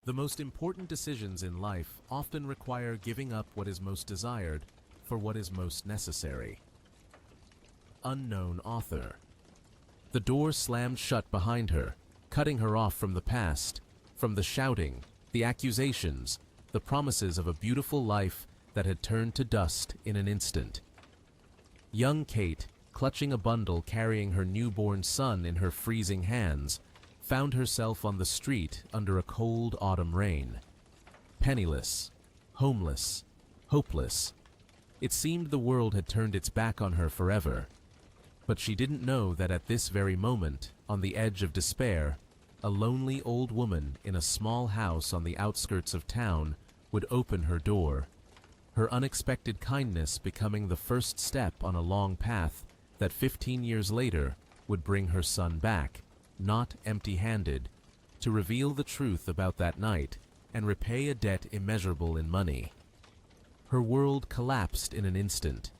The most important decisions in life often require giving up what is most desired for what is most necessary. Unknown author. The door slammed shut behind her, cutting her off from the past, from the shouting, the accusations, the promises of a beautiful life that had turned to dust in an instant. Young Kate, clutching a bundle carrying her newborn son in her freezing hands, found herself on the street under a cold autumn rain. Penniless, homeless, hopeless. It seemed the world had turned its back on her forever. But she didn't know that at this very moment, on the edge of despair, a lonely old woman in a small house on the outskirts of town would open her door, her unexpected kindness becoming the first step on a long path that 15 years later would bring her son back, not empty-handed, to reveal the truth about that night and repay a debt immeasurable in money. Her world collapsed in an instant.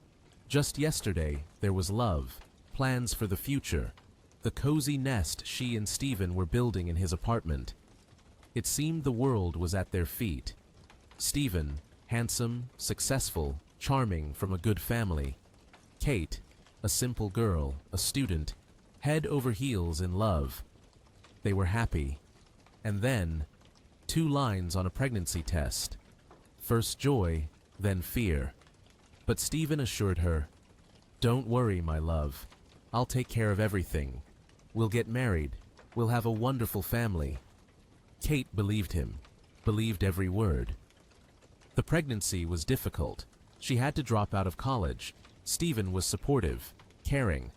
Just yesterday, there was love, plans for the future, the cozy nest she and Stephen were building in his apartment. It seemed the world was at their feet. Stephen, handsome, successful, charming, from a good family. Kate, a simple girl, a student, head over heels in love. They were happy. And then, 2 lines on a pregnancy test. First joy, then fear. But Stephen assured her, "Don't worry, my love. I'll take care of everything. We'll get married. We'll have a wonderful family." Kate believed him, believed every word. The pregnancy was difficult. She had to drop out of college. Stephen was supportive, caring.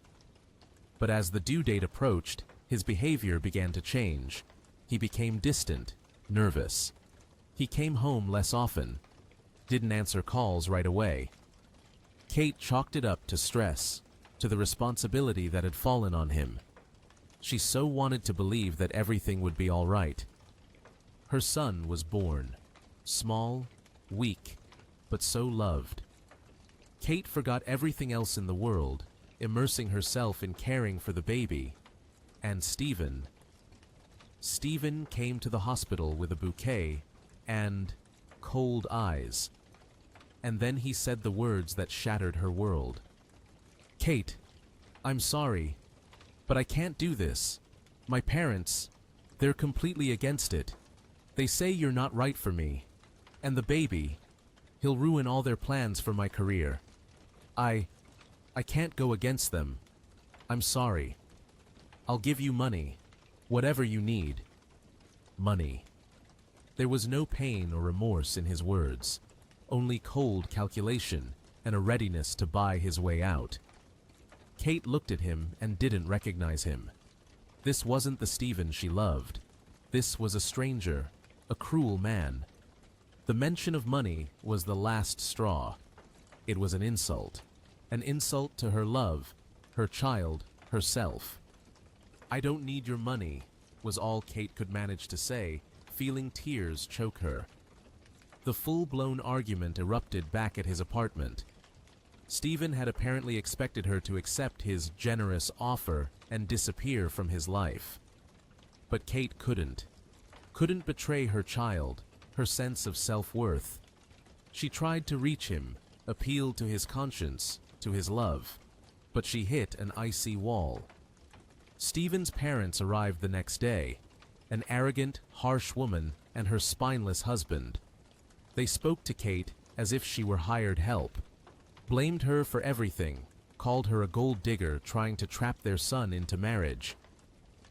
But as the due date approached, his behavior began to change. He became distant, nervous. He came home less often, didn't answer calls right away. Kate chalked it up to stress, to the responsibility that had fallen on him. She so wanted to believe that everything would be all right. Her son was born, small, weak, but so loved. Kate forgot everything else in the world, immersing herself in caring for the baby. And Stephen came to the hospital with a bouquet and cold eyes. And then he said the words that shattered her world. "Kate, I'm sorry, but I can't do this. My parents, they're completely against it. They say you're not right for me. And the baby, he'll ruin all their plans for my career. I can't go against them. I'm sorry. I'll give you money, whatever you need." Money. There was no pain or remorse in his words, only cold calculation and a readiness to buy his way out. Kate looked at him and didn't recognize him. This wasn't the Stephen she loved. This was a stranger, a cruel man. The mention of money was the last straw. It was an insult to her love, her child, herself. "I don't need your money," was all Kate could manage to say, feeling tears choke her. The full-blown argument erupted back at his apartment. Stephen had apparently expected her to accept his generous offer and disappear from his life. But Kate couldn't betray her child, her sense of self-worth. She tried to reach him, appealed to his conscience, to his love, but she hit an icy wall. Stephen's parents arrived the next day, an arrogant, harsh woman and her spineless husband. They spoke to Kate as if she were hired help, blamed her for everything, called her a gold digger trying to trap their son into marriage.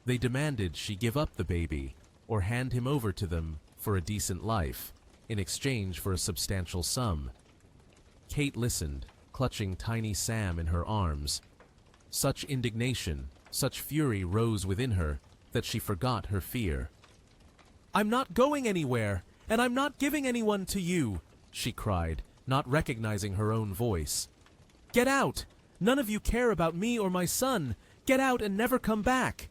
They demanded she give up the baby or hand him over to them for a decent life, in exchange for a substantial sum. Kate listened, clutching tiny Sam in her arms. Such indignation, such fury rose within her that she forgot her fear. "I'm not going anywhere, and I'm not giving anyone to you," she cried, not recognizing her own voice. "Get out! None of you care about me or my son! Get out and never come back!"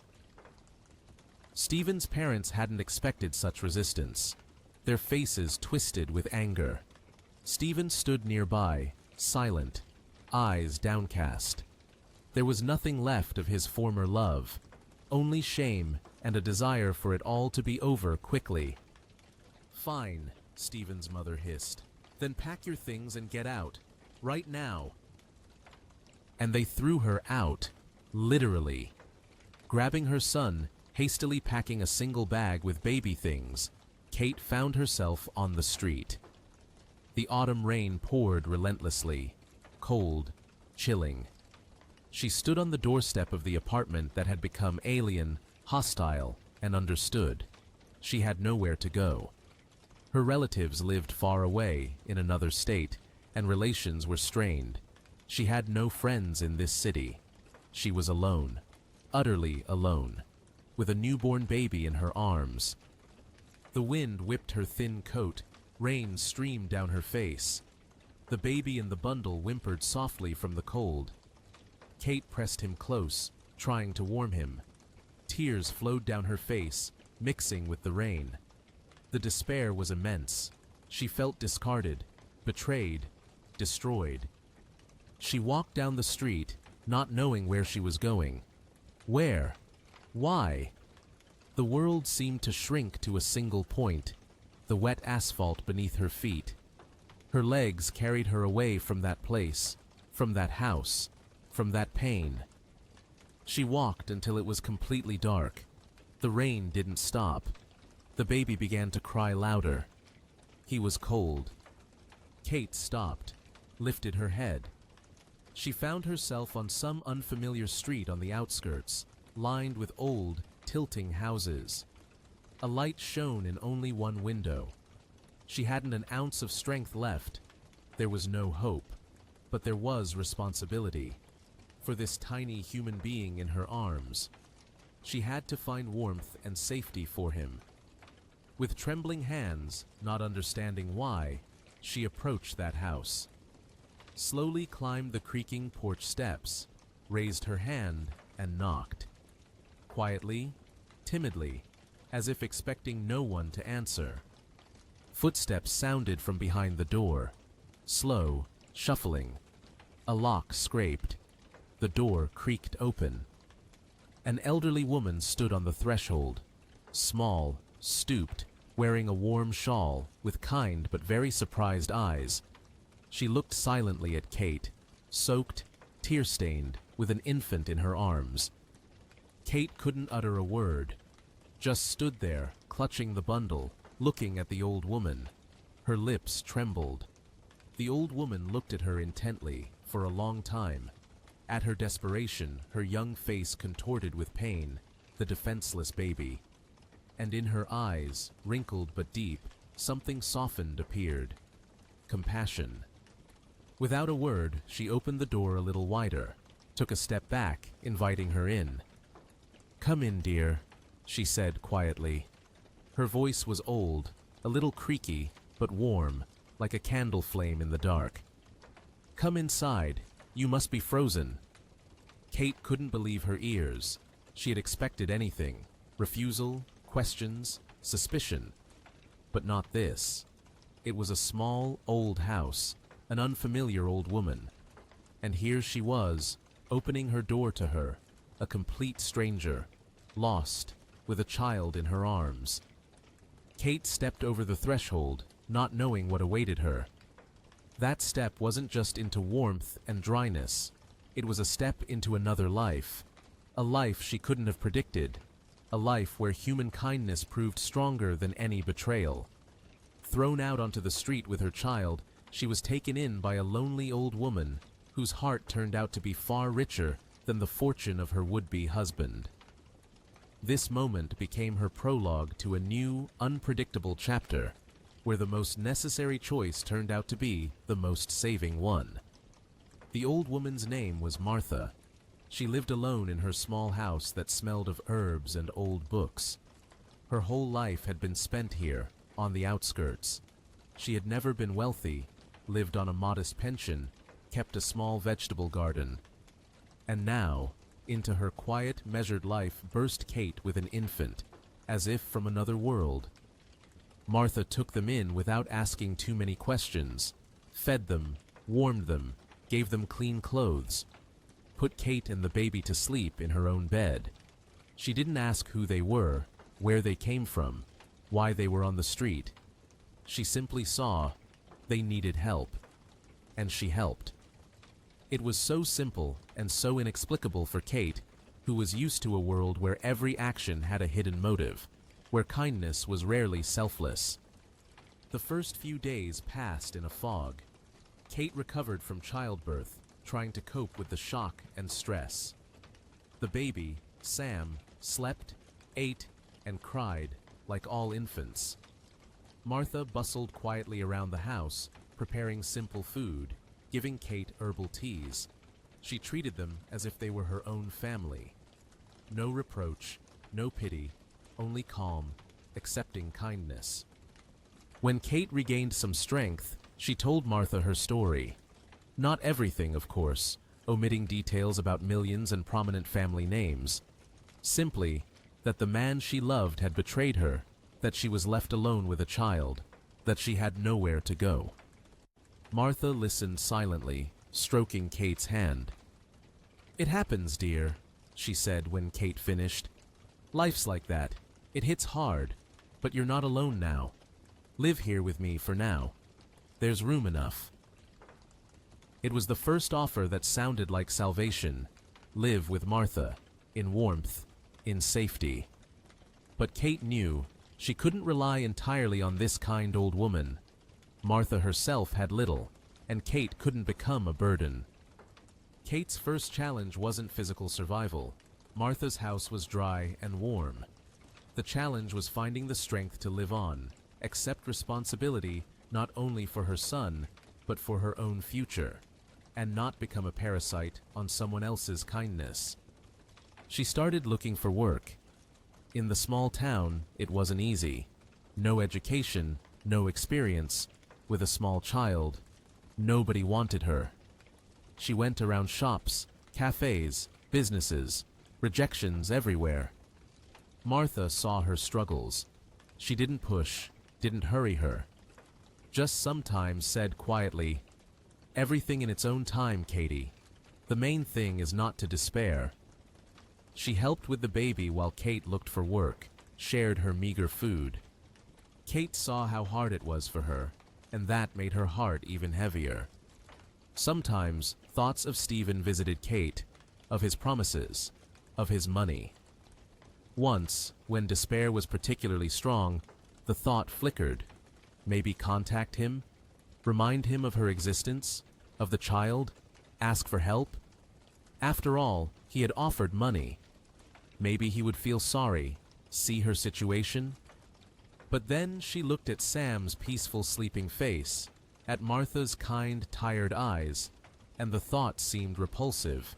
Stephen's parents hadn't expected such resistance. Their faces twisted with anger. Stephen stood nearby, silent, eyes downcast. There was nothing left of his former love, only shame and a desire for it all to be over quickly. Fine, Stephen's mother hissed. Then pack your things and get out. Right now. And they threw her out, literally. Grabbing her son, hastily packing a single bag with baby things, Kate found herself on the street. The autumn rain poured relentlessly, cold, chilling. She stood on the doorstep of the apartment that had become alien, hostile, and understood. She had nowhere to go. Her relatives lived far away, in another state, and relations were strained. She had no friends in this city. She was alone, utterly alone, with a newborn baby in her arms. The wind whipped her thin coat, rain streamed down her face. The baby in the bundle whimpered softly from the cold. Kate pressed him close, trying to warm him. Tears flowed down her face, mixing with the rain. The despair was immense. She felt discarded, betrayed, destroyed. She walked down the street, not knowing where she was going. Where? Why? The world seemed to shrink to a single point, the wet asphalt beneath her feet. Her legs carried her away from that place, from that house, from that pain. She walked until it was completely dark. The rain didn't stop. The baby began to cry louder. He was cold. Kate stopped, lifted her head. She found herself on some unfamiliar street on the outskirts, lined with old, tilting houses. A light shone in only one window. She hadn't an ounce of strength left. There was no hope, but there was responsibility. For this tiny human being in her arms. She had to find warmth and safety for him. With trembling hands, not understanding why, she approached that house. Slowly climbed the creaking porch steps, raised her hand, and knocked. Quietly, timidly, as if expecting no one to answer. Footsteps sounded from behind the door, slow, shuffling. A lock scraped. The door creaked open. An elderly woman stood on the threshold, small, stooped, wearing a warm shawl, with kind but very surprised eyes. She looked silently at Kate, soaked, tear-stained, with an infant in her arms. Kate couldn't utter a word, just stood there, clutching the bundle, looking at the old woman. Her lips trembled. The old woman looked at her intently, for a long time. At her desperation, her young face contorted with pain, the defenseless baby. And in her eyes, wrinkled but deep, something softened appeared. Compassion. Without a word, she opened the door a little wider, took a step back, inviting her in. "Come in, dear," she said quietly. Her voice was old, a little creaky, but warm, like a candle flame in the dark. "Come inside. You must be frozen." Kate couldn't believe her ears. She had expected anything. Refusal, questions, suspicion. But not this. It was a small, old house, an unfamiliar old woman. And here she was, opening her door to her, a complete stranger, lost, with a child in her arms. Kate stepped over the threshold, not knowing what awaited her. That step wasn't just into warmth and dryness. It was a step into another life. A life she couldn't have predicted. A life where human kindness proved stronger than any betrayal. Thrown out onto the street with her child, she was taken in by a lonely old woman whose heart turned out to be far richer than the fortune of her would-be husband. This moment became her prologue to a new, unpredictable chapter, where the most necessary choice turned out to be the most saving one. The old woman's name was Martha. She lived alone in her small house that smelled of herbs and old books. Her whole life had been spent here, on the outskirts. She had never been wealthy, lived on a modest pension, kept a small vegetable garden. And now, into her quiet, measured life burst Kate with an infant, as if from another world. Martha took them in without asking too many questions, fed them, warmed them, gave them clean clothes, put Kate and the baby to sleep in her own bed. She didn't ask who they were, where they came from, why they were on the street. She simply saw they needed help, and she helped. It was so simple and so inexplicable for Kate, who was used to a world where every action had a hidden motive, where kindness was rarely selfless. The first few days passed in a fog. Kate recovered from childbirth, trying to cope with the shock and stress. The baby, Sam, slept, ate, and cried like all infants. Martha bustled quietly around the house, preparing simple food, giving Kate herbal teas. She treated them as if they were her own family. No reproach, no pity, only calm, accepting kindness. When Kate regained some strength, she told Martha her story. Not everything, of course, omitting details about millions and prominent family names. Simply that the man she loved had betrayed her, that she was left alone with a child, that she had nowhere to go. Martha listened silently, stroking Kate's hand. "It happens, dear," she said when Kate finished. "Life's like that. It hits hard, but you're not alone now. Live here with me for now. There's room enough." It was the first offer that sounded like salvation. Live with Martha, in warmth, in safety. But Kate knew she couldn't rely entirely on this kind old woman. Martha herself had little, and Kate couldn't become a burden. Kate's first challenge wasn't physical survival. Martha's house was dry and warm. The challenge was finding the strength to live on, accept responsibility not only for her son, but for her own future, and not become a parasite on someone else's kindness. She started looking for work. In the small town, it wasn't easy. No education, no experience. With a small child, nobody wanted her. She went around shops, cafes, businesses, rejections everywhere. Martha saw her struggles. She didn't push, didn't hurry her. Just sometimes said quietly, "Everything in its own time, Katie. The main thing is not to despair." She helped with the baby while Kate looked for work, shared her meager food. Kate saw how hard it was for her, and that made her heart even heavier. Sometimes thoughts of Stephen visited Kate, of his promises, of his money. Once, when despair was particularly strong, the thought flickered. Maybe contact him? Remind him of her existence? Of the child? Ask for help? After all, he had offered money. Maybe he would feel sorry, see her situation. But then she looked at Sam's peaceful sleeping face, at Martha's kind, tired eyes, and the thought seemed repulsive.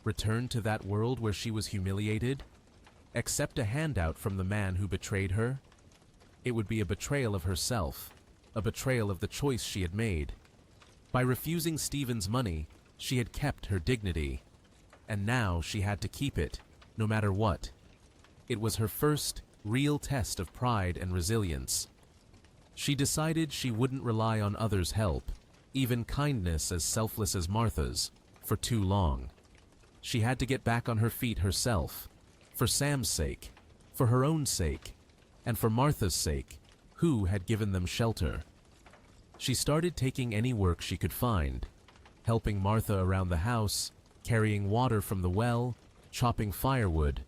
Return to that world where she was humiliated? Accept a handout from the man who betrayed her? It would be a betrayal of herself, a betrayal of the choice she had made. By refusing Stephen's money, she had kept her dignity, and now she had to keep it, no matter what. It was her first real test of pride and resilience. She decided she wouldn't rely on others' help, even kindness as selfless as Martha's, for too long. She had to get back on her feet herself, for Sam's sake, for her own sake, and for Martha's sake, who had given them shelter. She started taking any work she could find, helping Martha around the house, carrying water from the well, chopping firewood,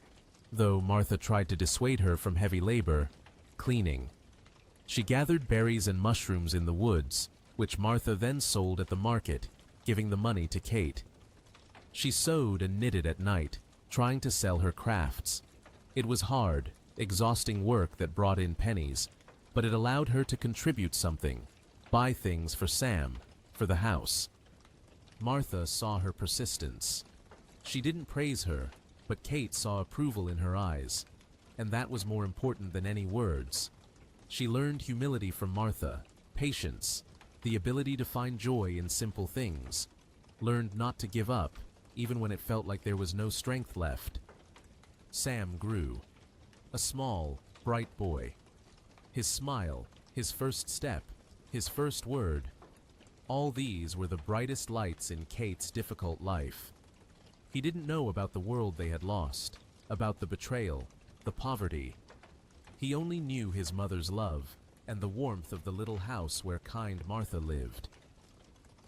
though Martha tried to dissuade her from heavy labor, cleaning. She gathered berries and mushrooms in the woods, which Martha then sold at the market, giving the money to Kate. She sewed and knitted at night, trying to sell her crafts. It was hard, exhausting work that brought in pennies, but it allowed her to contribute something, buy things for Sam, for the house. Martha saw her persistence. She didn't praise her, but Kate saw approval in her eyes, and that was more important than any words. She learned humility from Martha, patience, the ability to find joy in simple things, learned not to give up, even when it felt like there was no strength left. Sam grew, a small, bright boy. His smile, his first step, his first word, all these were the brightest lights in Kate's difficult life. He didn't know about the world they had lost, about the betrayal, the poverty. He only knew his mother's love, and the warmth of the little house where kind Martha lived.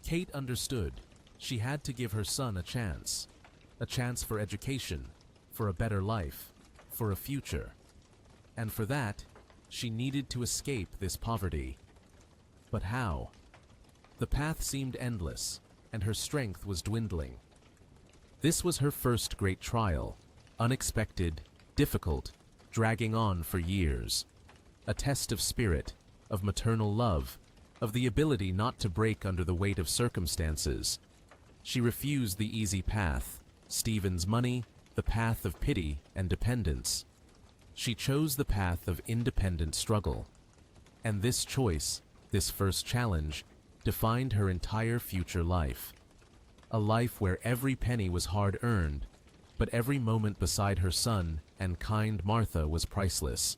Kate understood. She had to give her son a chance for education, for a better life, for a future. And for that, she needed to escape this poverty. But how? The path seemed endless, and her strength was dwindling. This was her first great trial, unexpected, difficult, dragging on for years. A test of spirit, of maternal love, of the ability not to break under the weight of circumstances. She refused the easy path, Stephen's money, the path of pity and dependence. She chose the path of independent struggle. And this choice, this first challenge, defined her entire future life. A life where every penny was hard-earned, but every moment beside her son and kind Martha was priceless.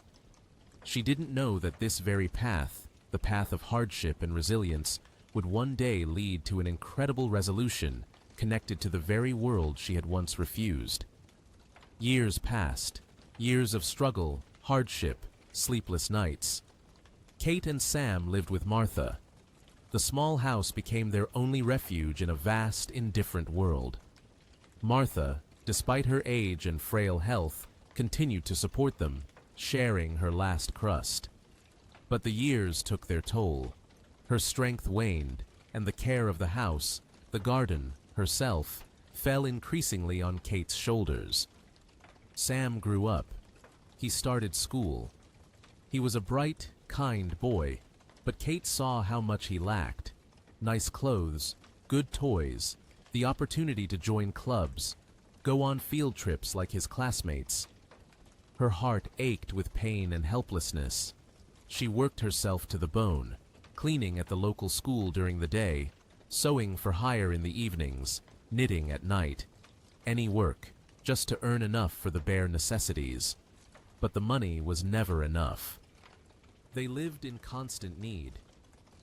She didn't know that this very path, the path of hardship and resilience, would one day lead to an incredible resolution connected to the very world she had once refused. Years passed, years of struggle, hardship, sleepless nights. Kate and Sam lived with Martha. The small house became their only refuge in a vast, indifferent world. Martha, despite her age and frail health, continued to support them, sharing her last crust. But the years took their toll. Her strength waned, and the care of the house, the garden, herself, fell increasingly on Kate's shoulders. Sam grew up. He started school. He was a bright, kind boy, but Kate saw how much he lacked. Nice clothes, good toys, the opportunity to join clubs, go on field trips like his classmates. Her heart ached with pain and helplessness. She worked herself to the bone, cleaning at the local school during the day, sewing for hire in the evenings, knitting at night. Any work, just to earn enough for the bare necessities. But the money was never enough. They lived in constant need.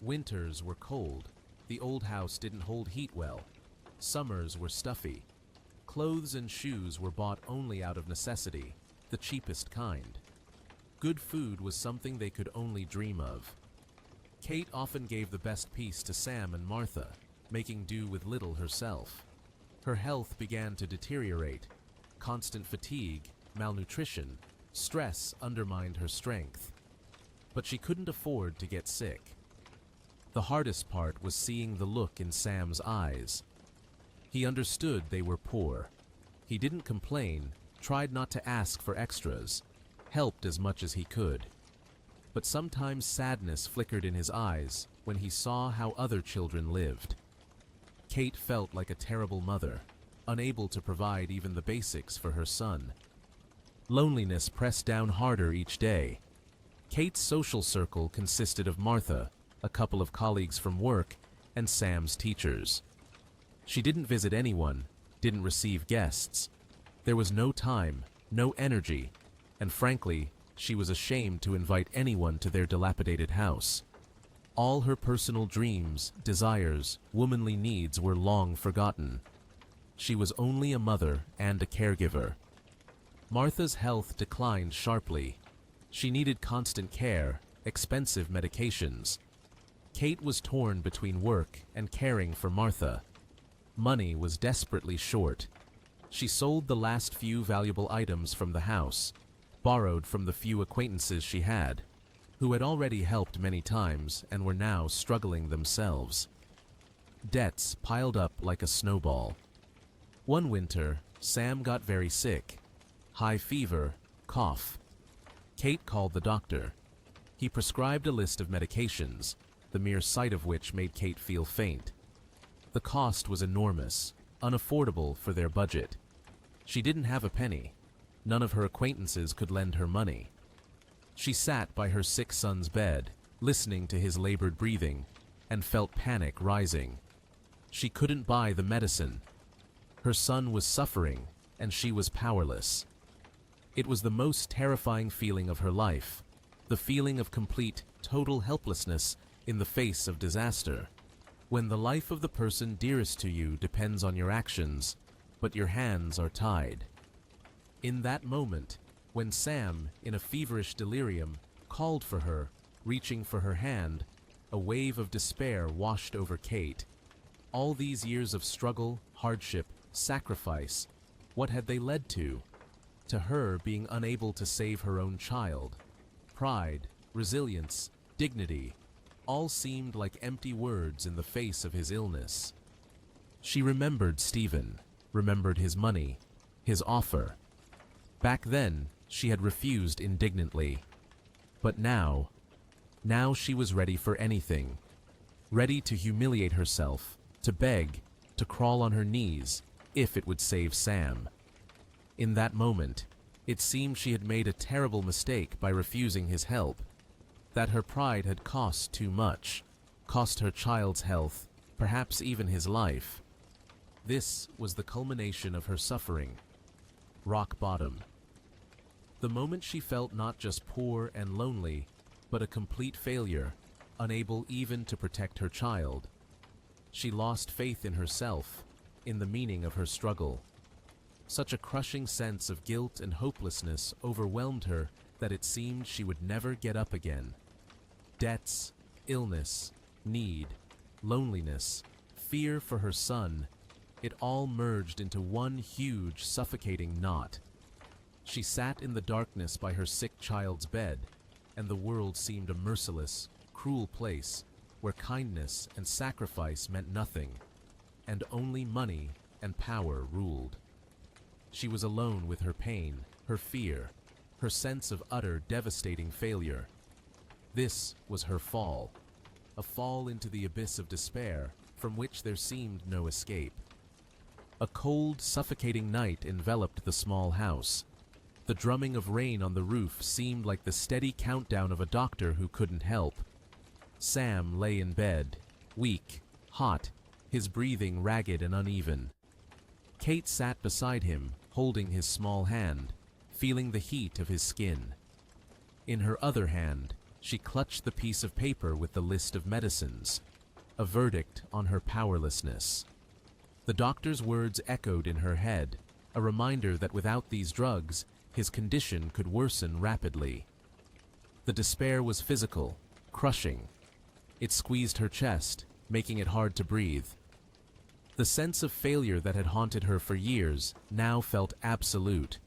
Winters were cold. The old house didn't hold heat well. Summers were stuffy. Clothes and shoes were bought only out of necessity, the cheapest kind. Good food was something they could only dream of. Kate often gave the best piece to Sam and Martha, making do with little herself. Her health began to deteriorate. Constant fatigue, malnutrition, stress undermined her strength. But she couldn't afford to get sick. The hardest part was seeing the look in Sam's eyes. He understood they were poor. He didn't complain, tried not to ask for extras, helped as much as he could. But sometimes sadness flickered in his eyes when he saw how other children lived. Kate felt like a terrible mother, unable to provide even the basics for her son. Loneliness pressed down harder each day. Kate's social circle consisted of Martha, a couple of colleagues from work, and Sam's teachers. She didn't visit anyone, didn't receive guests. There was no time, no energy, and frankly, she was ashamed to invite anyone to their dilapidated house. All her personal dreams, desires, womanly needs were long forgotten. She was only a mother and a caregiver. Martha's health declined sharply. She needed constant care, expensive medications. Kate was torn between work and caring for Martha. Money was desperately short. She sold the last few valuable items from the house, borrowed from the few acquaintances she had, who had already helped many times and were now struggling themselves. Debts piled up like a snowball. One winter, Sam got very sick. High fever, cough. Kate called the doctor. He prescribed a list of medications, the mere sight of which made Kate feel faint. The cost was enormous, unaffordable for their budget. She didn't have a penny. None of her acquaintances could lend her money. She sat by her sick son's bed, listening to his labored breathing, and felt panic rising. She couldn't buy the medicine. Her son was suffering, and she was powerless. It was the most terrifying feeling of her life, the feeling of complete, total helplessness in the face of disaster. When the life of the person dearest to you depends on your actions, but your hands are tied. In that moment, when Sam, in a feverish delirium, called for her, reaching for her hand, a wave of despair washed over Kate. All these years of struggle, hardship, sacrifice, what had they led to? To her being unable to save her own child. Pride, resilience, dignity, all seemed like empty words in the face of his illness. She remembered Stephen, remembered his money, his offer. Back then, she had refused indignantly. But now she was ready for anything. Ready to humiliate herself, to beg, to crawl on her knees, if it would save Sam. In that moment, it seemed she had made a terrible mistake by refusing his help, that her pride had cost too much, cost her child's health, perhaps even his life. This was the culmination of her suffering. Rock bottom. The moment she felt not just poor and lonely, but a complete failure, unable even to protect her child. She lost faith in herself, in the meaning of her struggle. Such a crushing sense of guilt and hopelessness overwhelmed her that it seemed she would never get up again. Debts, illness, need, loneliness, fear for her son, it all merged into one huge, suffocating knot. She sat in the darkness by her sick child's bed, and the world seemed a merciless, cruel place where kindness and sacrifice meant nothing, and only money and power ruled. She was alone with her pain, her fear, her sense of utter, devastating failure. This was her fall, a fall into the abyss of despair from which there seemed no escape. A cold, suffocating night enveloped the small house. The drumming of rain on the roof seemed like the steady countdown of a doctor who couldn't help. Sam lay in bed, weak, hot, his breathing ragged and uneven. Kate sat beside him, holding his small hand, feeling the heat of his skin. In her other hand, she clutched the piece of paper with the list of medicines, a verdict on her powerlessness. The doctor's words echoed in her head, a reminder that without these drugs, his condition could worsen rapidly. The despair was physical, crushing. It squeezed her chest, making it hard to breathe. The sense of failure that had haunted her for years now felt absolute.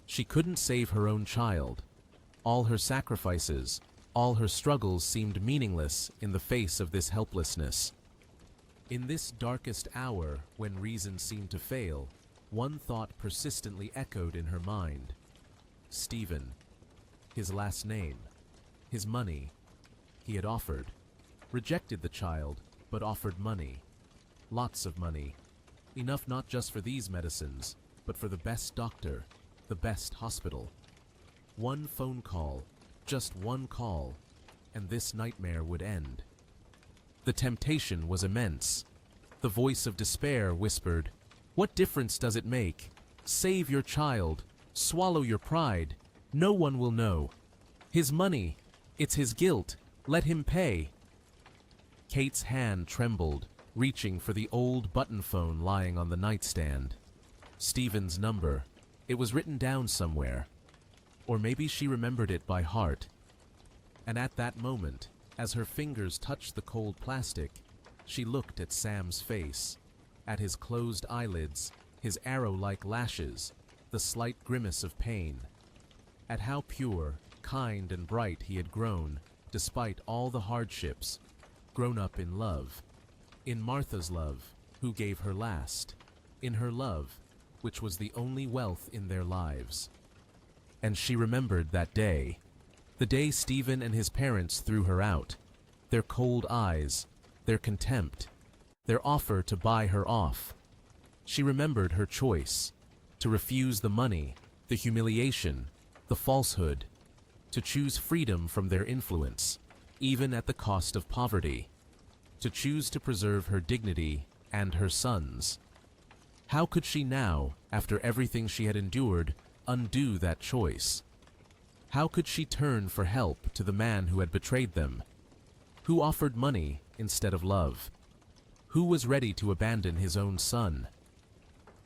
She couldn't save her own child. All her sacrifices, all her struggles seemed meaningless in the face of this helplessness. In this darkest hour, when reason seemed to fail, one thought persistently echoed in her mind. Stephen. His last name. His money. He had offered. Rejected the child, but offered money. Lots of money. Enough not just for these medicines, but for the best doctor, the best hospital. One phone call, just one call, and this nightmare would end. The temptation was immense. The voice of despair whispered, "What difference does it make? Save your child. Swallow your pride. No one will know. His money. It's his guilt. Let him pay." Kate's hand trembled, reaching for the old button phone lying on the nightstand. Stephen's number. It was written down somewhere. Or maybe she remembered it by heart. And at that moment, as her fingers touched the cold plastic, she looked at Sam's face, at his closed eyelids, his arrow-like lashes, the slight grimace of pain, at how pure, kind, and bright he had grown, despite all the hardships, grown up in love. In Martha's love, who gave her last. In her love, which was the only wealth in their lives. And she remembered that day, the day Stephen and his parents threw her out, their cold eyes, their contempt, their offer to buy her off. She remembered her choice, to refuse the money, the humiliation, the falsehood, to choose freedom from their influence, even at the cost of poverty, to choose to preserve her dignity and her son's. How could she now, after everything she had endured, undo that choice? How could she turn for help to the man who had betrayed them? Who offered money instead of love? Who was ready to abandon his own son?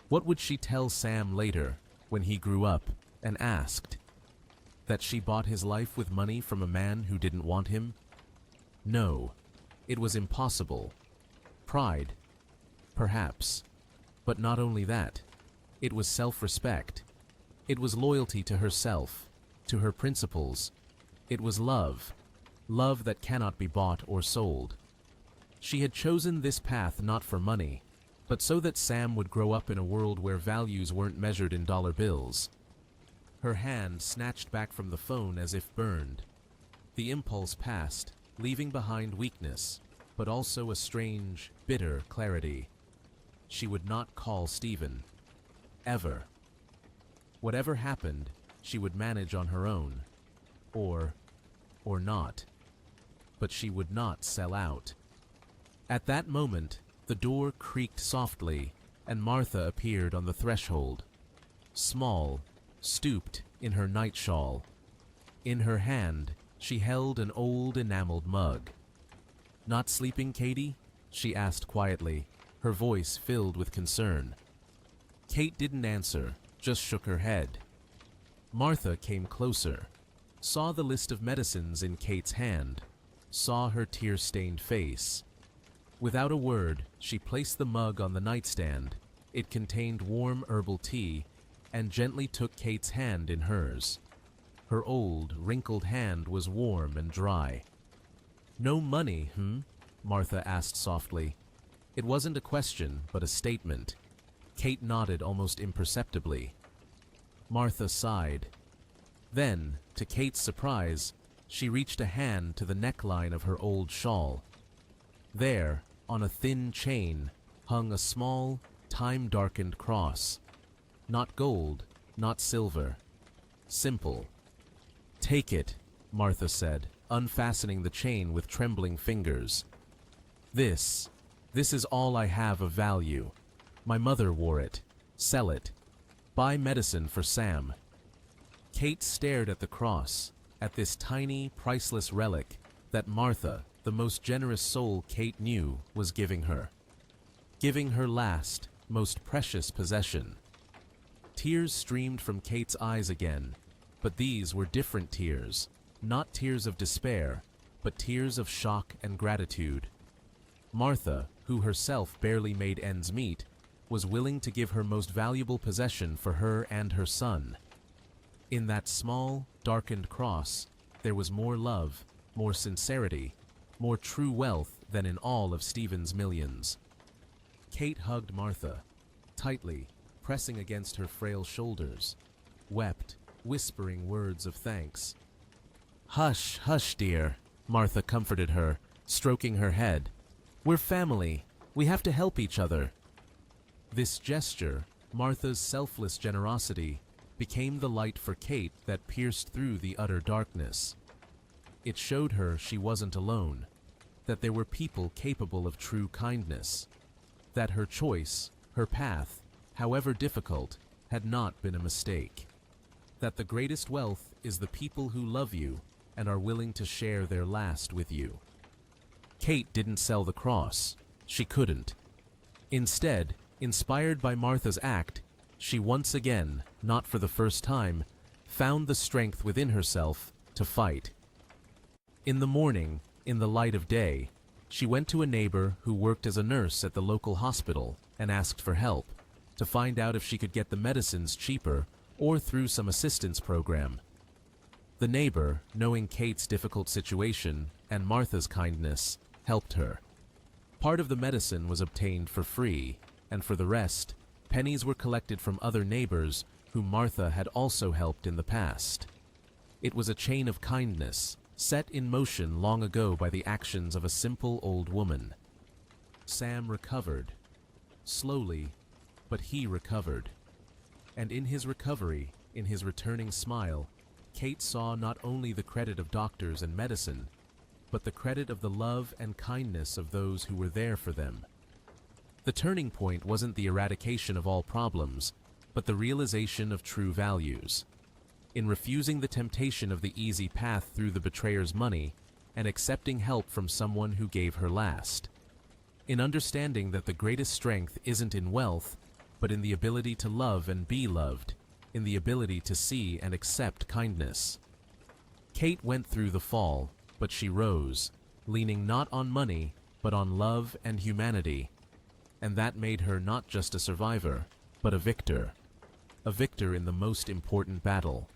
What would she tell Sam later, when he grew up and asked, That she bought his life with money from a man who didn't want him? No, it was impossible. Pride? Perhaps. But not only that. It was self-respect. It was loyalty to herself, to her principles. It was love. Love that cannot be bought or sold. She had chosen this path not for money, but so that Sam would grow up in a world where values weren't measured in dollar bills. Her hand snatched back from the phone as if burned. The impulse passed, leaving behind weakness, but also a strange, bitter clarity. She would not call Stephen. Ever. Whatever happened, she would manage on her own. Or not. But she would not sell out. At that moment, the door creaked softly, and Martha appeared on the threshold. Small, stooped in her night shawl. In her hand, she held an old enameled mug. "Not sleeping, Katie?" she asked quietly, her voice filled with concern. Kate didn't answer, just shook her head. Martha came closer, saw the list of medicines in Kate's hand, saw her tear-stained face. Without a word, she placed the mug on the nightstand. It contained warm herbal tea, and gently took Kate's hand in hers. Her old, wrinkled hand was warm and dry. "No money, Martha asked softly. It wasn't a question, but a statement. Kate nodded almost imperceptibly. Martha sighed. Then, to Kate's surprise, she reached a hand to the neckline of her old shawl. There, on a thin chain, hung a small, time-darkened cross. Not gold, not silver. Simple. "Take it," Martha said, unfastening the chain with trembling fingers. This is all I have of value. My mother wore it. Sell it. Buy medicine for Sam." Kate stared at the cross, at this tiny, priceless relic that Martha, the most generous soul Kate knew, was giving her. Giving her last, most precious possession. Tears streamed from Kate's eyes again, but these were different tears, not tears of despair, but tears of shock and gratitude. Martha, who herself barely made ends meet, was willing to give her most valuable possession for her and her son. In that small, darkened cross, there was more love, more sincerity, more true wealth than in all of Stephen's millions. Kate hugged Martha, tightly, pressing against her frail shoulders, wept, whispering words of thanks. "Hush, hush, dear," Martha comforted her, stroking her head. "We're family. We have to help each other." This gesture, Martha's selfless generosity, became the light for Kate that pierced through the utter darkness. It showed her she wasn't alone, that there were people capable of true kindness, that her choice, her path, however difficult, had not been a mistake, that the greatest wealth is the people who love you and are willing to share their last with you. Kate didn't sell the cross. She couldn't. Instead, inspired by Martha's act, she once again, not for the first time, found the strength within herself to fight. In the morning, in the light of day, she went to a neighbor who worked as a nurse at the local hospital and asked for help, to find out if she could get the medicines cheaper or through some assistance program. The neighbor, knowing Kate's difficult situation and Martha's kindness, helped her. Part of the medicine was obtained for free, and for the rest, pennies were collected from other neighbors whom Martha had also helped in the past. It was a chain of kindness, set in motion long ago by the actions of a simple old woman. Sam recovered. Slowly, but he recovered. And in his recovery, in his returning smile, Kate saw not only the credit of doctors and medicine, but the credit of the love and kindness of those who were there for them. The turning point wasn't the eradication of all problems, but the realization of true values. In refusing the temptation of the easy path through the betrayer's money, and accepting help from someone who gave her last. In understanding that the greatest strength isn't in wealth, but in the ability to love and be loved, in the ability to see and accept kindness. Kate went through the fall, but she rose, leaning not on money, but on love and humanity. And that made her not just a survivor, but a victor. A victor in the most important battle,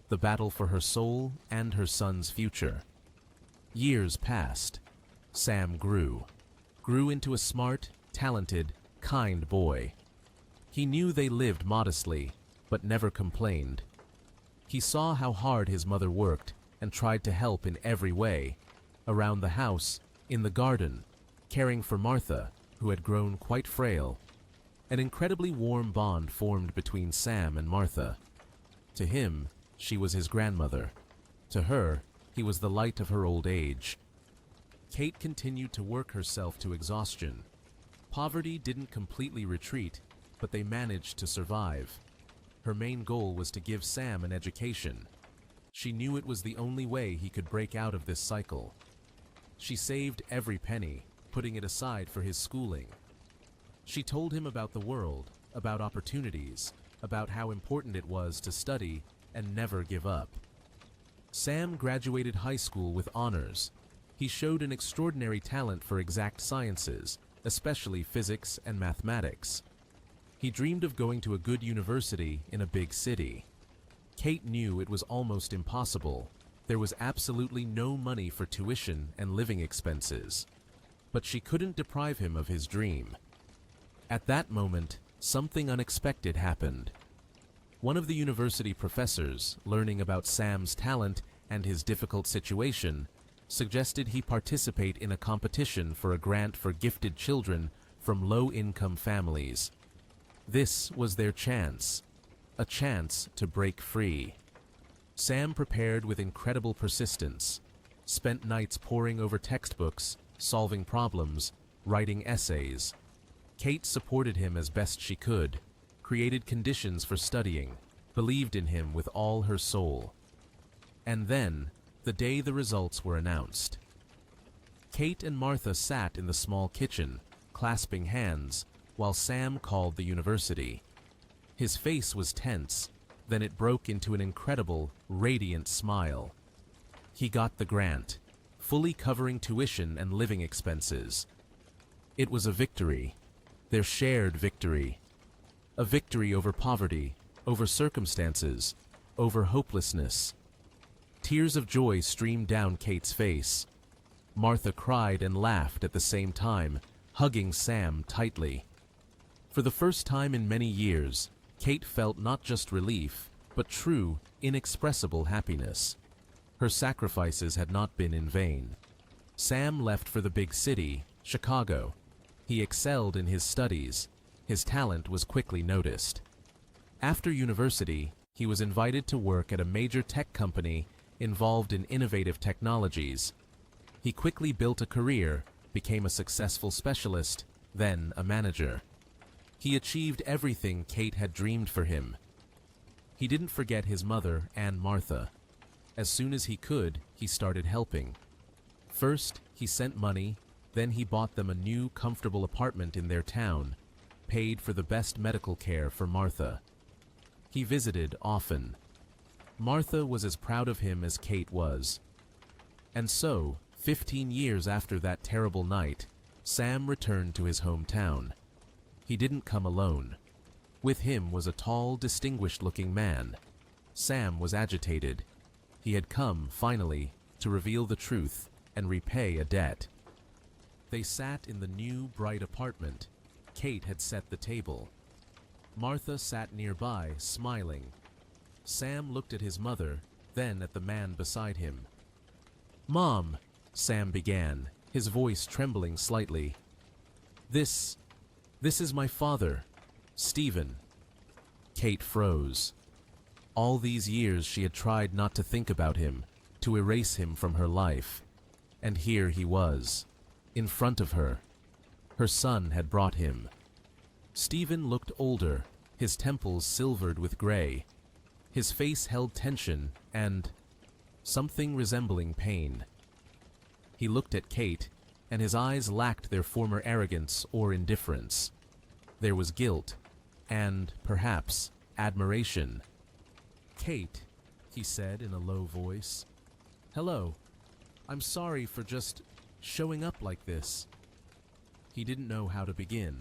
the battle for her soul and her son's future. Years passed. Sam grew into a smart, talented, kind boy. He knew they lived modestly, but never complained. He saw how hard his mother worked and tried to help in every way, around the house, in the garden, caring for Martha, who had grown quite frail. An incredibly warm bond formed between Sam and Martha. To him, she was his grandmother. To her, he was the light of her old age. Kate continued to work herself to exhaustion. Poverty didn't completely retreat, but they managed to survive. Her main goal was to give Sam an education. She knew it was the only way he could break out of this cycle. She saved every penny, putting it aside for his schooling. She told him about the world, about opportunities, about how important it was to study and never give up. Sam graduated high school with honors. He showed an extraordinary talent for exact sciences, especially physics and mathematics. He dreamed of going to a good university in a big city. Kate knew it was almost impossible. There was absolutely no money for tuition and living expenses. But she couldn't deprive him of his dream. At that moment, something unexpected happened. One of the university professors, learning about Sam's talent and his difficult situation, suggested he participate in a competition for a grant for gifted children from low-income families. This was their chance, a chance to break free. Sam prepared with incredible persistence, spent nights poring over textbooks, solving problems, writing essays. Kate supported him as best she could, created conditions for studying, believed in him with all her soul. And then, the day the results were announced. Kate and Martha sat in the small kitchen, clasping hands, while Sam called the university. His face was tense, then it broke into an incredible, radiant smile. He got the grant, fully covering tuition and living expenses. It was a victory, their shared victory. A victory over poverty, over circumstances, over hopelessness. Tears of joy streamed down Kate's face. Martha cried and laughed at the same time, hugging Sam tightly. For the first time in many years, Kate felt not just relief, but true, inexpressible happiness. Her sacrifices had not been in vain. Sam left for the big city, Chicago. He excelled in his studies. His talent was quickly noticed. After university, he was invited to work at a major tech company involved in innovative technologies. He quickly built a career, became a successful specialist, then a manager. He achieved everything Kate had dreamed for him. He didn't forget his mother and Martha. As soon as he could, he started helping. First, he sent money, then he bought them a new, comfortable apartment in their town, paid for the best medical care for Martha. He visited often. Martha was as proud of him as Kate was. And so, 15 years after that terrible night, Sam returned to his hometown. He didn't come alone. With him was a tall, distinguished-looking man. Sam was agitated. He had come, finally, to reveal the truth and repay a debt. They sat in the new, bright apartment. Kate had set the table. Martha sat nearby, smiling. Sam looked at his mother, then at the man beside him. "Mom," Sam began, his voice trembling slightly. This is my father, Stephen." Kate froze. All these years she had tried not to think about him, to erase him from her life. And here he was, in front of her. Her son had brought him. Stephen looked older, his temples silvered with gray. His face held tension and something resembling pain. He looked at Kate, and his eyes lacked their former arrogance or indifference. There was guilt, and, perhaps, admiration. "Kate," he said in a low voice, Hello. I'm sorry for just showing up like this. He didn't know how to begin,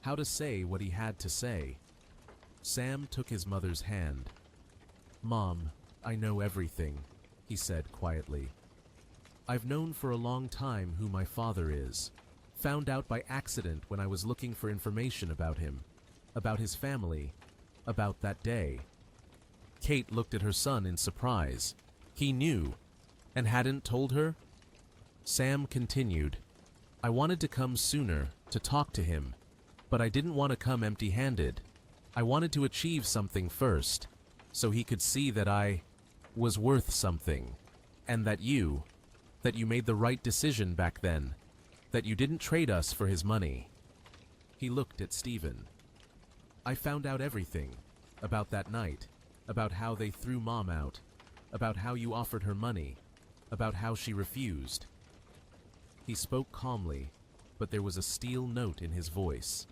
how to say what he had to say. Sam took his mother's hand. Mom, I know everything, he said quietly. I've known for a long time who my father is. Found out by accident when I was looking for information about him, about his family, about that day. Kate looked at her son in surprise. He knew, and hadn't told her? Sam continued, I wanted to come sooner, to talk to him, but I didn't want to come empty-handed. I wanted to achieve something first, so he could see that I was worth something, and that you made the right decision back then, that you didn't trade us for his money. He looked at Stephen. I found out everything, about that night, about how they threw Mom out, about how you offered her money, about how she refused. He spoke calmly, but there was a steel note in his voice.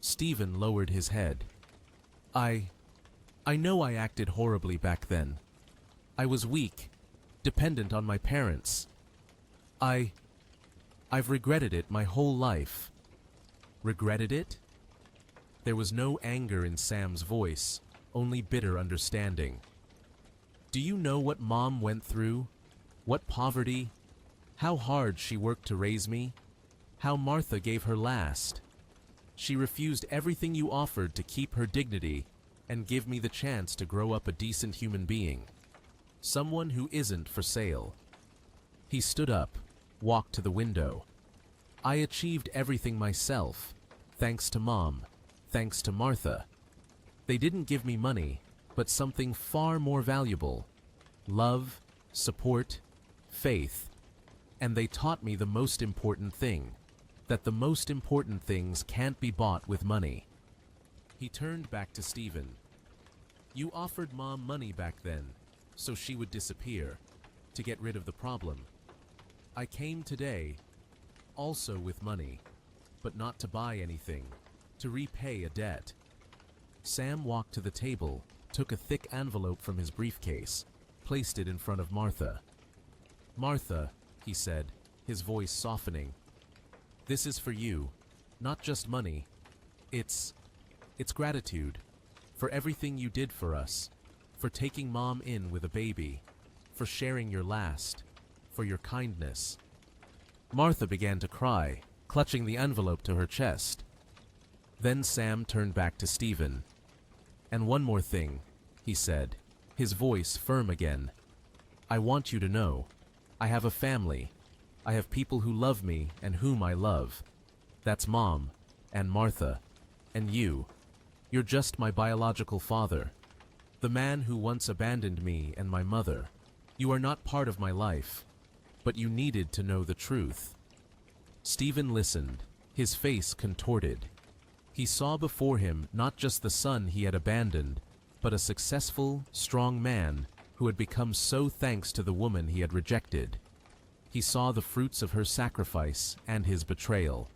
Stephen lowered his head. I know I acted horribly back then. I was weak, dependent on my parents. I've regretted it my whole life. Regretted it? There was no anger in Sam's voice, only bitter understanding. Do you know what Mom went through? What poverty? How hard she worked to raise me? How Martha gave her last? She refused everything you offered to keep her dignity and give me the chance to grow up a decent human being. Someone who isn't for sale. He stood up, walked to the window. I achieved everything myself, thanks to Mom, thanks to Martha. They didn't give me money, but something far more valuable. Love, support, faith. And they taught me the most important thing, that the most important things can't be bought with money. He turned back to Stephen. You offered Mom money back then, so she would disappear, to get rid of the problem. I came today, also with money, but not to buy anything, to repay a debt. Sam walked to the table, took a thick envelope from his briefcase, placed it in front of Martha. Martha, he said, his voice softening, this is for you, not just money. It's gratitude, for everything you did for us, for taking Mom in with a baby, for sharing your last, for your kindness. Martha began to cry, clutching the envelope to her chest. Then Sam turned back to Stephen. And one more thing, he said, his voice firm again. I want you to know, I have a family. I have people who love me and whom I love. That's Mom, and Martha, and you. You're just my biological father, the man who once abandoned me and my mother. You are not part of my life, but you needed to know the truth. Stephen listened, his face contorted. He saw before him not just the son he had abandoned, but a successful, strong man who had become so thanks to the woman he had rejected. He saw the fruits of her sacrifice and his betrayal.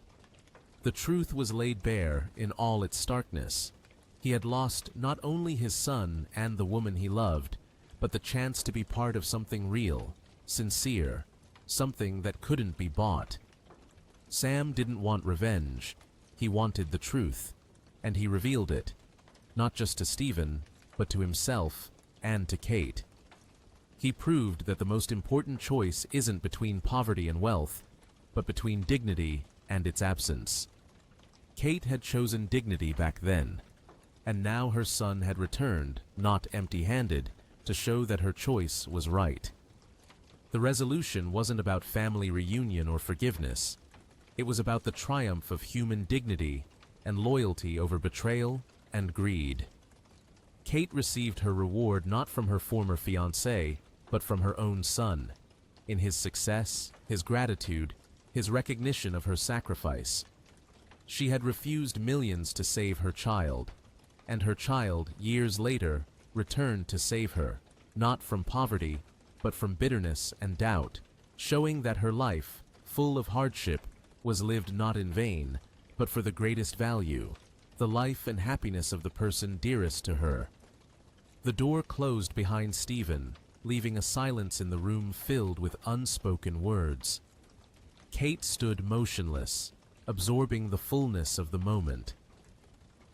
The truth was laid bare in all its starkness. He had lost not only his son and the woman he loved, but the chance to be part of something real, sincere, something that couldn't be bought. Sam didn't want revenge. He wanted the truth, and he revealed it, not just to Stephen, but to himself and to Kate. He proved that the most important choice isn't between poverty and wealth, but between dignity and its absence. Kate had chosen dignity back then, and now her son had returned, not empty-handed, to show that her choice was right. The resolution wasn't about family reunion or forgiveness. It was about the triumph of human dignity and loyalty over betrayal and greed. Kate received her reward not from her former fiancé, but from her own son, in his success, his gratitude, his recognition of her sacrifice. She had refused millions to save her child, and her child, years later, returned to save her, not from poverty, but from bitterness and doubt, showing that her life, full of hardship, was lived not in vain, but for the greatest value, the life and happiness of the person dearest to her. The door closed behind Stephen, leaving a silence in the room filled with unspoken words. Kate stood motionless, absorbing the fullness of the moment.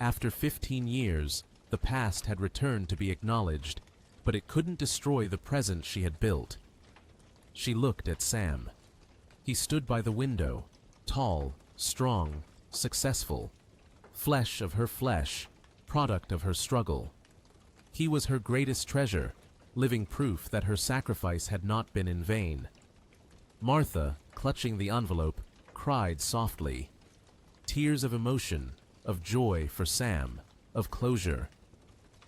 After 15 years, the past had returned to be acknowledged, but it couldn't destroy the present she had built. She looked at Sam. He stood by the window, tall, strong, successful, flesh of her flesh, product of her struggle. He was her greatest treasure, living proof that her sacrifice had not been in vain. Martha, clutching the envelope, cried softly. Tears of emotion, of joy for Sam, of closure.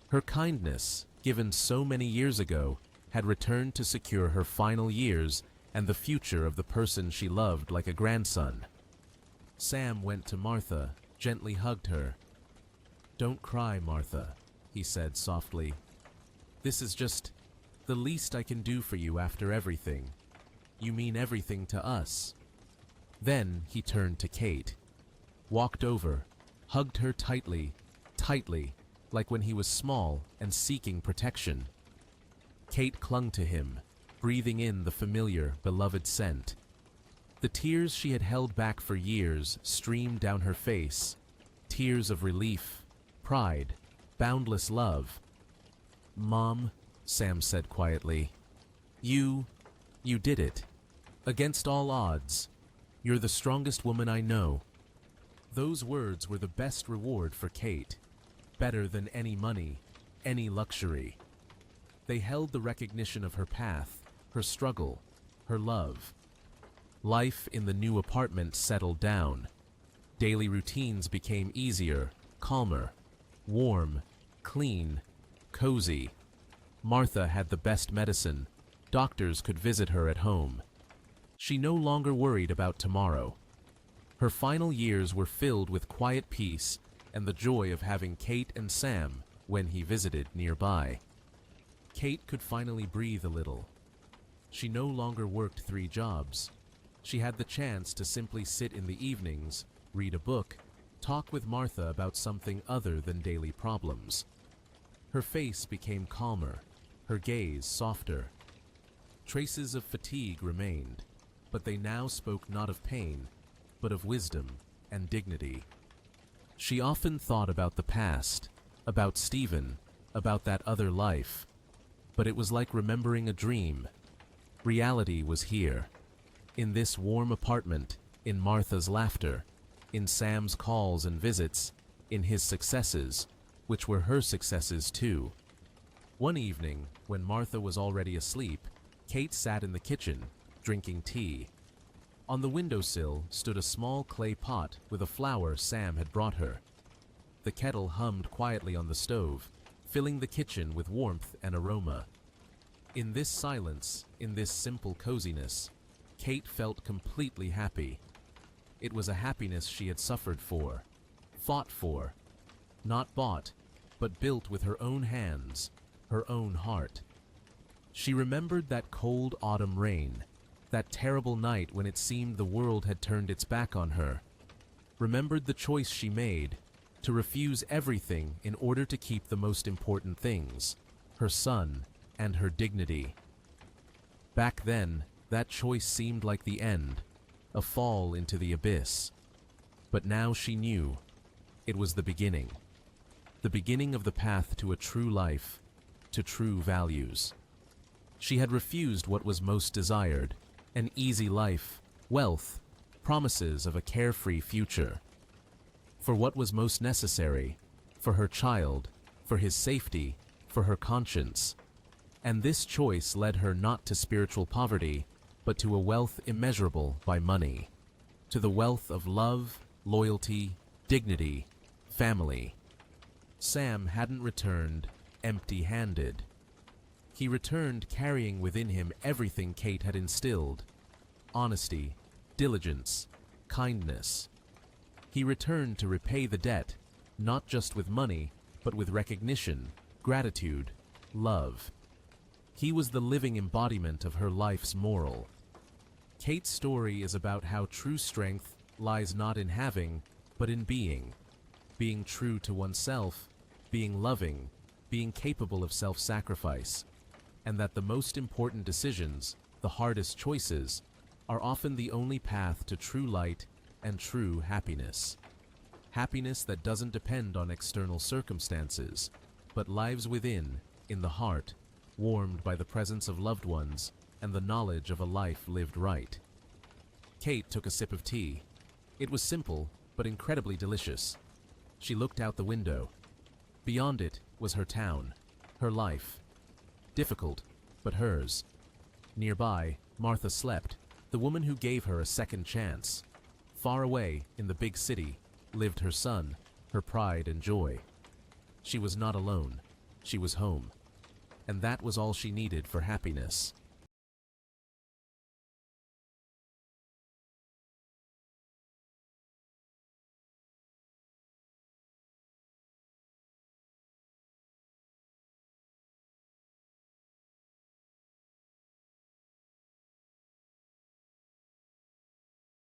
Her kindness, given so many years ago, had returned to secure her final years and the future of the person she loved like a grandson. Sam went to Martha, gently hugged her. "Don't cry, Martha," he said softly. "This is just the least I can do for you after everything. You mean everything to us." Then he turned to Kate, walked over, hugged her tightly, tightly, like when he was small and seeking protection. Kate clung to him, breathing in the familiar, beloved scent. The tears she had held back for years streamed down her face, tears of relief, pride, boundless love. "Mom," Sam said quietly, you did it. Against all odds. You're the strongest woman I know." Those words were the best reward for Kate, better than any money, any luxury. They held the recognition of her path, her struggle, her love. Life in the new apartment settled down. Daily routines became easier, calmer, warm, clean, cozy. Martha had the best medicine. Doctors could visit her at home. She no longer worried about tomorrow. Her final years were filled with quiet peace and the joy of having Kate and Sam when he visited nearby. Kate could finally breathe a little. She no longer worked 3 jobs. She had the chance to simply sit in the evenings, read a book, talk with Martha about something other than daily problems. Her face became calmer, her gaze softer. Traces of fatigue remained, but they now spoke not of pain, but of wisdom and dignity. She often thought about the past, about Stephen, about that other life, but it was like remembering a dream. Reality was here, in this warm apartment, in Martha's laughter, in Sam's calls and visits, in his successes, which were her successes too. One evening, when Martha was already asleep, Kate sat in the kitchen, drinking tea. On the windowsill stood a small clay pot with a flower Sam had brought her. The kettle hummed quietly on the stove, filling the kitchen with warmth and aroma. In this silence, in this simple coziness, Kate felt completely happy. It was a happiness she had suffered for, fought for, not bought, but built with her own hands, her own heart. She remembered that cold autumn rain, that terrible night when it seemed the world had turned its back on her. Remembered the choice she made, to refuse everything in order to keep the most important things, her son and her dignity. Back then, that choice seemed like the end, a fall into the abyss. But now she knew it was the beginning of the path to a true life, to true values. She had refused what was most desired, an easy life, wealth, promises of a carefree future. For what was most necessary, for her child, for his safety, for her conscience. And this choice led her not to spiritual poverty, but to a wealth immeasurable by money, to the wealth of love, loyalty, dignity, family. Sam hadn't returned empty-handed. He returned carrying within him everything Kate had instilled: honesty, diligence, kindness. He returned to repay the debt, not just with money, but with recognition, gratitude, love. He was the living embodiment of her life's moral. Kate's story is about how true strength lies not in having, but in being true to oneself, being loving, being capable of self-sacrifice. and that the most important decisions, the hardest choices, are often the only path to true light and true happiness. Happiness that doesn't depend on external circumstances, but lives within, in the heart, warmed by the presence of loved ones and the knowledge of a life lived right. Kate took a sip of tea. It was simple, but incredibly delicious. She looked out the window. Beyond it was her town, her life. Difficult, but hers. Nearby, Martha slept, the woman who gave her a second chance. Far away, in the big city, lived her son, her pride and joy. She was not alone. She was home. And that was all she needed for happiness.